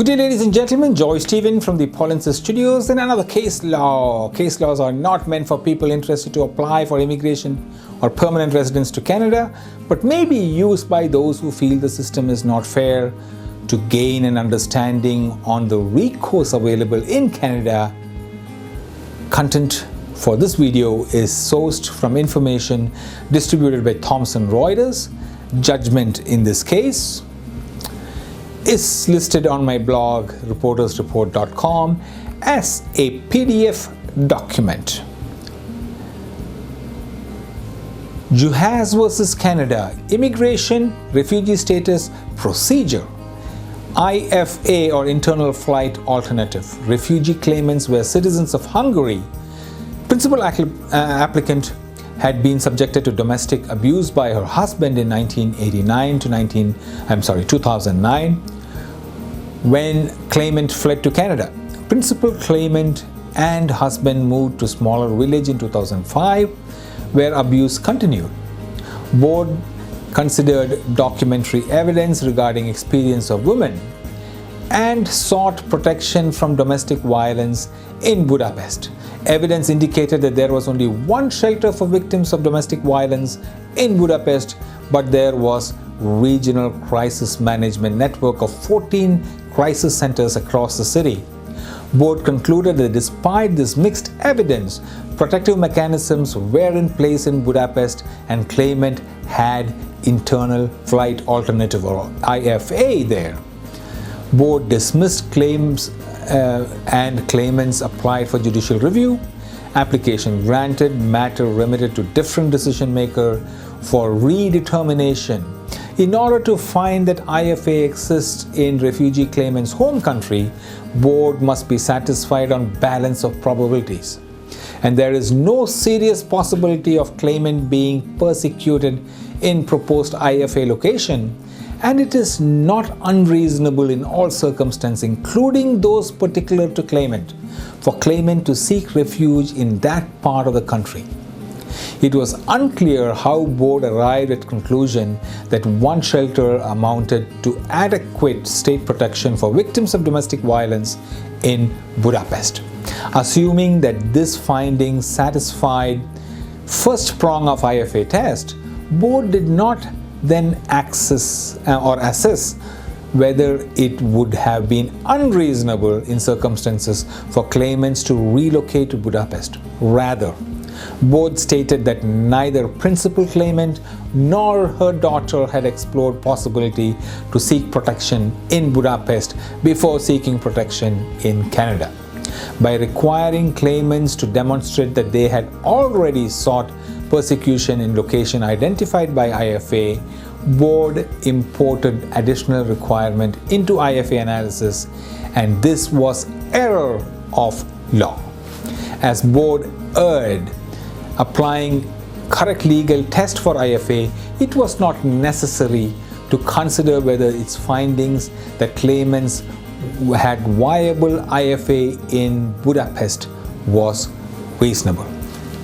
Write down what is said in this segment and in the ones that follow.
Good day, ladies and gentlemen. Joy Stephen from the Polinsys Studios and another case law. Case laws are not meant for people interested to apply for immigration or permanent residence to Canada, but may be used by those who feel the system is not fair to gain an understanding on the recourse available in Canada. Content for this video is sourced from information distributed by Thomson Reuters. Judgment in this case is listed on my blog reportersreport.com as a PDF document. Juhasz versus Canada, Immigration, Refugee Status, Procedure. IFA or Internal Flight Alternative. Refugee claimants were citizens of Hungary. Principal applicant had been subjected to domestic abuse by her husband in 2009 when claimant fled to Canada. Principal claimant and husband moved to smaller village in 2005 where abuse continued. Board considered documentary evidence regarding experience of women and sought protection from domestic violence in Budapest. Evidence indicated that there was only one shelter for victims of domestic violence in Budapest, but there was regional crisis management network of 14 crisis centers across the city. Board concluded that despite this mixed evidence, protective mechanisms were in place in Budapest and claimant had internal flight alternative or IFA there. Board dismissed claims and claimants applied for judicial review. Application granted, matter remitted to different decision maker for redetermination. In order to find that IFA exists in refugee claimant's home country, board must be satisfied on balance of probabilities. And there is no serious possibility of claimant being persecuted in proposed IFA location, and it is not unreasonable in all circumstances, including those particular to claimant, for claimant to seek refuge in that part of the country. It was unclear how board arrived at conclusion that one shelter amounted to adequate state protection for victims of domestic violence in Budapest. Assuming that this finding satisfied first prong of IFA test, board did not then assess whether it would have been unreasonable in circumstances for claimants to relocate to Budapest. Rather, board stated that neither principal claimant nor her daughter had explored possibility to seek protection in Budapest before seeking protection in Canada. By requiring claimants to demonstrate that they had already sought persecution in location identified by IFA, board imported additional requirement into IFA analysis, and this was error of law. As board erred applying correct legal test for IFA, it was not necessary to consider whether its findings that claimants had viable IFA in Budapest was reasonable.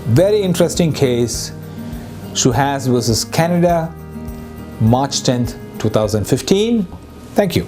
Very interesting case, Juhasz versus Canada, March 10th, 2015. Thank you.